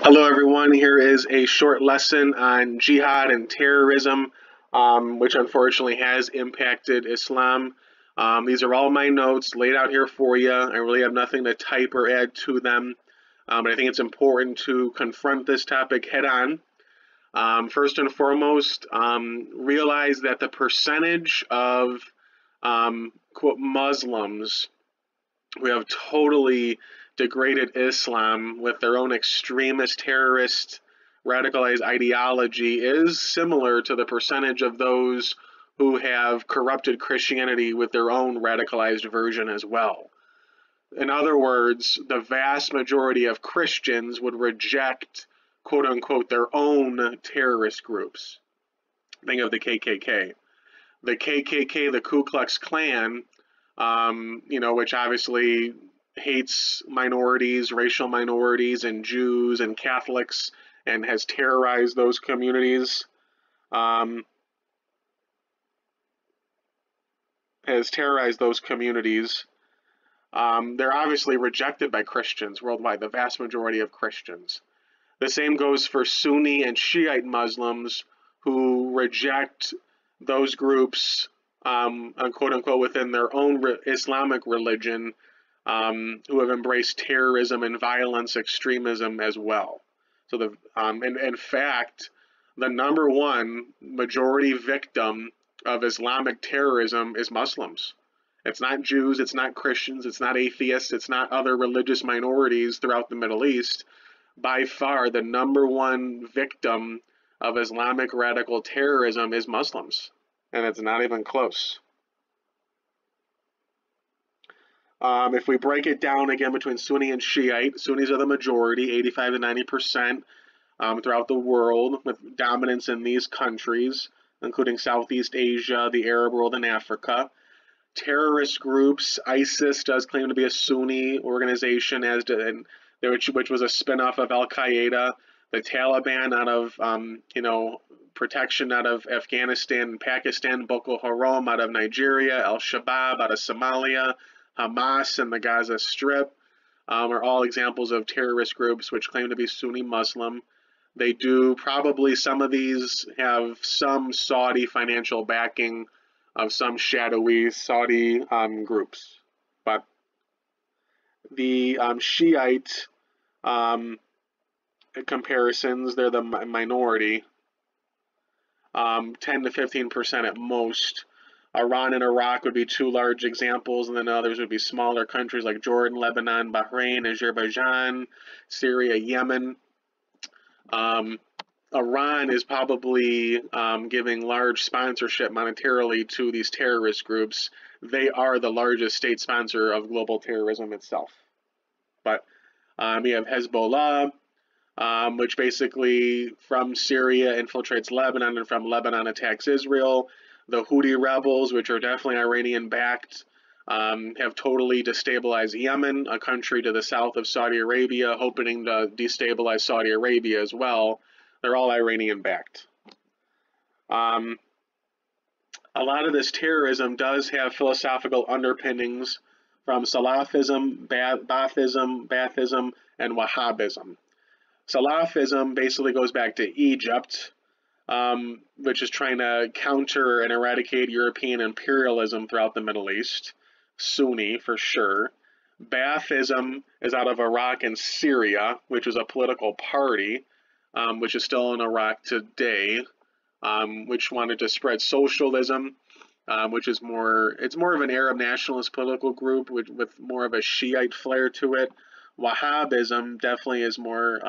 Hello, everyone. Here is a short lesson on jihad and terrorism, which unfortunately has impacted Islam. These are all my notes laid out here for you. I really have nothing to type or add to them, but I think it's important to confront this topic head on. First and foremost, realize that the percentage of quote Muslims who have totally degraded Islam with their own extremist, terrorist, radicalized ideology is similar to the percentage of those who have corrupted Christianity with their own radicalized version as well. In other words, the vast majority of Christians would reject, quote unquote, their own terrorist groups. Think of the KKK. The KKK, the Ku Klux Klan, which obviously hates minorities, racial minorities, and Jews and Catholics, and has terrorized those communities. They're obviously rejected by Christians worldwide, the vast majority of Christians. The same goes for Sunni and Shiite Muslims who reject those groups, quote unquote, within their own Islamic religion, who have embraced terrorism and violence, extremism as well. So in fact, the number one majority victim of Islamic terrorism is Muslims. It's not Jews, it's not Christians, it's not atheists, it's not other religious minorities throughout the Middle East. By far, the number one victim of Islamic radical terrorism is Muslims, and it's not even close. If we break it down again between Sunni and Shiite, Sunnis are the majority, 85 to 90% throughout the world, with dominance in these countries, including Southeast Asia, the Arab world, and Africa. Terrorist groups, ISIS does claim to be a Sunni organization, which was a spinoff of Al Qaeda. The Taliban, out of protection out of Afghanistan and Pakistan, Boko Haram out of Nigeria, Al Shabaab out of Somalia, Hamas and the Gaza Strip are all examples of terrorist groups which claim to be Sunni Muslim. They do probably, some of these have some Saudi financial backing of some shadowy Saudi groups. But the Shiite comparisons, they're the minority, 10 to 15% at most. Iran and Iraq would be two large examples, and then others would be smaller countries like Jordan, Lebanon, Bahrain, Azerbaijan, Syria, Yemen. Iran is probably giving large sponsorship monetarily to these terrorist groups. They are the largest state sponsor of global terrorism itself. But you have Hezbollah, which basically from Syria infiltrates Lebanon and from Lebanon attacks Israel. The Houthi rebels, which are definitely Iranian-backed, have totally destabilized Yemen, a country to the south of Saudi Arabia, hoping to destabilize Saudi Arabia as well. They're all Iranian-backed. A lot of this terrorism does have philosophical underpinnings from Salafism, Baathism, and Wahhabism. Salafism basically goes back to Egypt, which is trying to counter and eradicate European imperialism throughout the Middle East. Sunni, for sure. Baathism is out of Iraq and Syria, which is a political party, which is still in Iraq today, which wanted to spread socialism, which is more of an Arab nationalist political group with more of a Shiite flair to it. Wahhabism definitely is more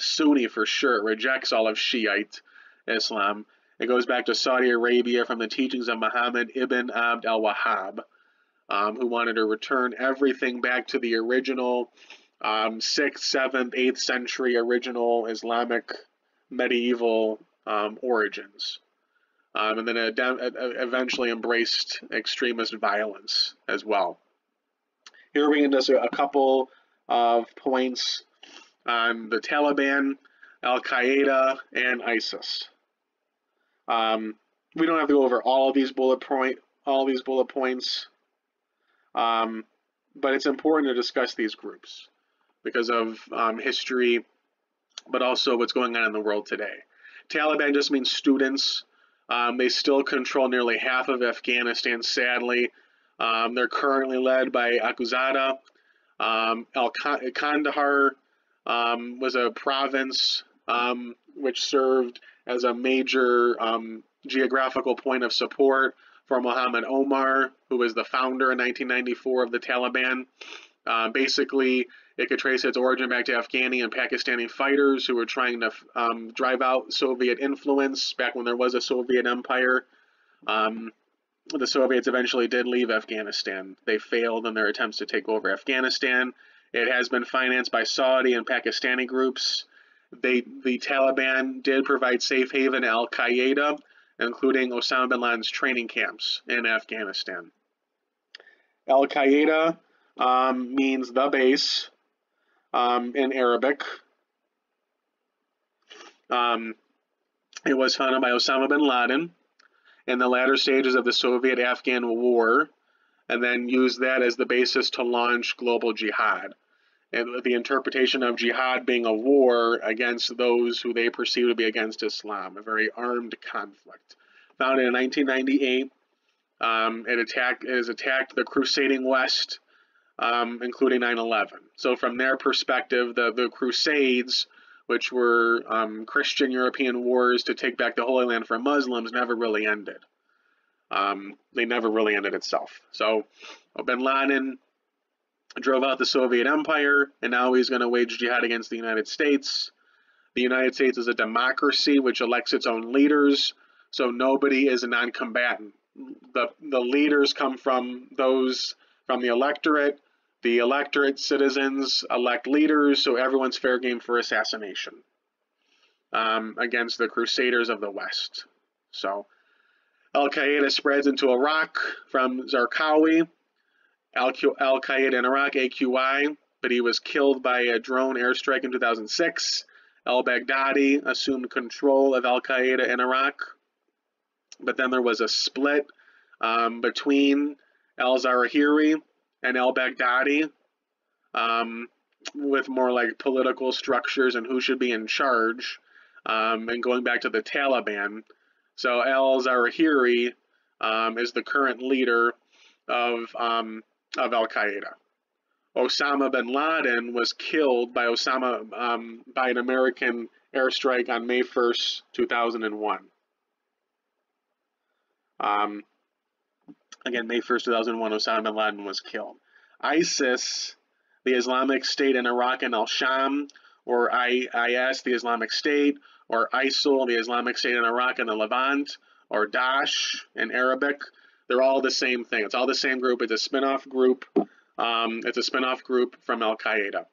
Sunni for sure. It rejects all of Shiite Islam. It goes back to Saudi Arabia from the teachings of Muhammad ibn Abd al-Wahhab, who wanted to return everything back to the original 6th, 7th, 8th century original Islamic medieval origins. And then it eventually embraced extremist violence as well. Here we can just a couple of points on the Taliban, Al Qaeda, and ISIS. We don't have to go over all of these bullet points, but it's important to discuss these groups because of history but also what's going on in the world today. Taliban just means students. They still control nearly half of Afghanistan, sadly. They're currently led by Akhundzada. Kandahar was a province which served as a major geographical point of support for Muhammad Omar, who was the founder in 1994 of the Taliban. Basically, it could trace its origin back to Afghani and Pakistani fighters who were trying to drive out Soviet influence back when there was a Soviet empire. The Soviets eventually did leave Afghanistan. They failed in their attempts to take over Afghanistan. It has been financed by Saudi and Pakistani groups. The Taliban did provide safe haven to Al-Qaeda, including Osama bin Laden's training camps in Afghanistan. Al-Qaeda means the base in Arabic. It was founded by Osama bin Laden in the latter stages of the Soviet-Afghan War, and then used that as the basis to launch global jihad. And the interpretation of jihad being a war against those who they perceive to be against Islam, a very armed conflict. Founded in 1998, it has attacked the crusading West, including 9/11. So from their perspective, the Crusades, which were Christian European wars to take back the Holy Land from Muslims, never really ended. They never really ended itself. So bin Laden drove out the Soviet Empire, and now he's going to wage jihad against the United States. The United States is a democracy which elects its own leaders, so nobody is a non-combatant. The leaders come from those from the electorate. The electorate, citizens, elect leaders, so everyone's fair game for assassination against the Crusaders of the West. So Al-Qaeda spreads into Iraq from Zarqawi. Al-Qaeda in Iraq, AQI, but he was killed by a drone airstrike in 2006. Al-Baghdadi assumed control of Al-Qaeda in Iraq, but then there was a split between al-Zawahiri and al-Baghdadi with more like political structures and who should be in charge, and going back to the Taliban. So al-Zawahiri is the current leader of Al-Qaeda. Osama bin Laden was killed by by an American airstrike on May 1st, 2001. Again, May 1st, 2001, Osama bin Laden was killed. ISIS, the Islamic State in Iraq and al-Sham, or IS, the Islamic State, or ISIL, the Islamic State in Iraq and the Levant, or Daesh in Arabic, they're all the same thing. It's all the same group. It's a spin-off group. It's a spin-off group from Al-Qaeda.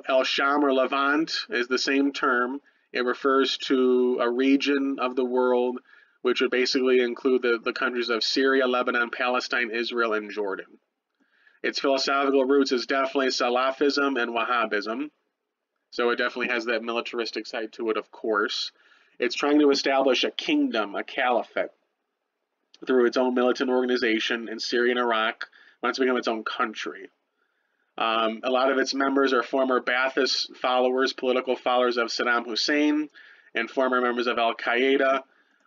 Al-Sham or Levant is the same term. It refers to a region of the world which would basically include the countries of Syria, Lebanon, Palestine, Israel, and Jordan. Its philosophical roots is definitely Salafism and Wahhabism. So it definitely has that militaristic side to it, of course. It's trying to establish a kingdom, a caliphate, through its own militant organization in Syria and Iraq, wants to become its own country. A lot of its members are former Ba'athist followers, political followers of Saddam Hussein, and former members of Al-Qaeda.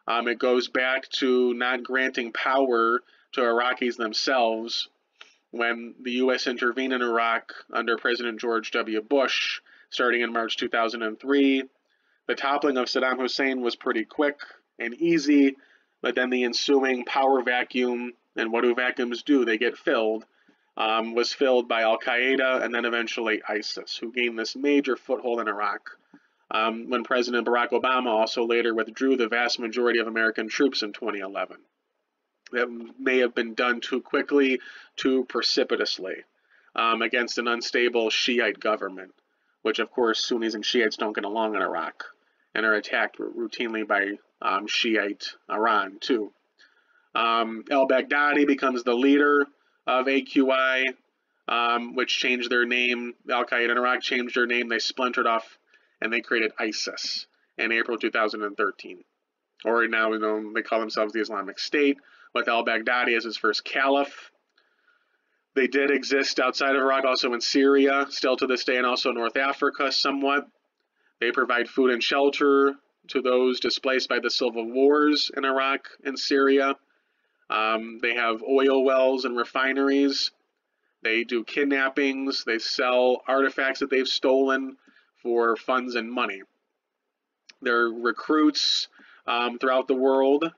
It goes back to not granting power to Iraqis themselves when the U.S. intervened in Iraq under President George W. Bush, starting in March 2003. The toppling of Saddam Hussein was pretty quick and easy, but then the ensuing power vacuum, and what do vacuums do? They get filled, was filled by Al-Qaeda and then eventually ISIS, who gained this major foothold in Iraq, when President Barack Obama also later withdrew the vast majority of American troops in 2011. That may have been done too quickly, too precipitously, against an unstable Shiite government, which of course Sunnis and Shiites don't get along in Iraq and are attacked routinely by Shiite Iran too. Al-Baghdadi becomes the leader of AQI, which changed their name. Al-Qaeda in Iraq changed their name. They splintered off and they created ISIS in April 2013. Or now they call themselves the Islamic State, with al-Baghdadi as his first caliph. They did exist outside of Iraq, also in Syria, still to this day, and also North Africa somewhat. They provide food and shelter to those displaced by the civil wars in Iraq and Syria. They have oil wells and refineries. They do kidnappings. They sell artifacts that they've stolen for funds and money. They're recruits throughout the world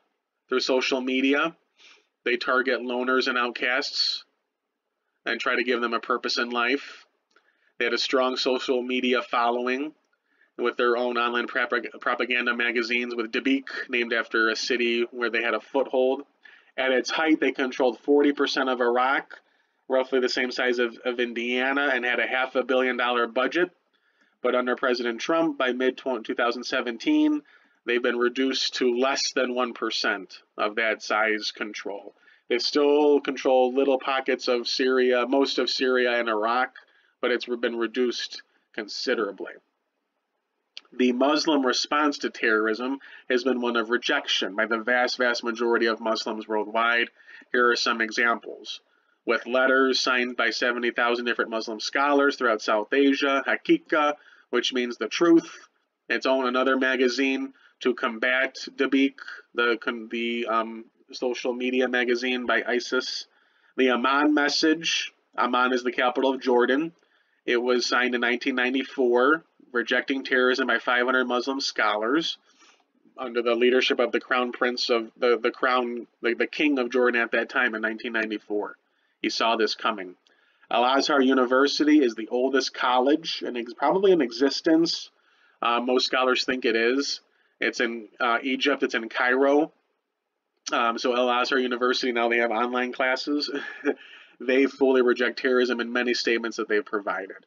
through social media. They target loners and outcasts and try to give them a purpose in life. They had a strong social media following with their own online propaganda magazines, with Dabiq, named after a city where they had a foothold. At its height, they controlled 40% of Iraq, roughly the same size of Indiana, and had a $500 million budget. But under President Trump, by mid-2017, they've been reduced to less than 1% of that size control. They still control little pockets of Syria, most of Syria and Iraq, but it's been reduced considerably. The Muslim response to terrorism has been one of rejection by the vast majority of Muslims worldwide. Here are some examples. With letters signed by 70,000 different Muslim scholars throughout South Asia, Hakika, which means the truth, its own another magazine to combat Dabiq, the social media magazine by ISIS. The Amman message, Amman is the capital of Jordan. It was signed in 1994, rejecting terrorism by 500 Muslim scholars under the leadership of the crown prince of the king of Jordan at that time in 1994. He saw this coming. Al-Azhar University is the oldest college and probably in existence. Most scholars think it is. It's in Egypt. It's in Cairo. So Al-Azhar University, now they have online classes. They fully reject terrorism in many statements that they've provided.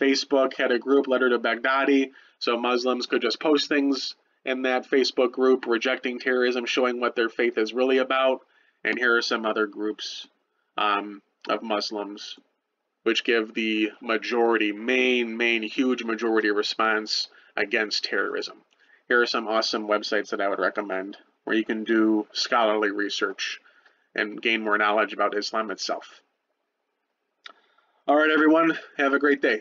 Facebook had a group, Letter to Baghdadi, so Muslims could just post things in that Facebook group rejecting terrorism, showing what their faith is really about. And here are some other groups of Muslims which give the majority, huge majority response against terrorism. Here are some awesome websites that I would recommend where you can do scholarly research and gain more knowledge about Islam itself. All right, everyone, have a great day.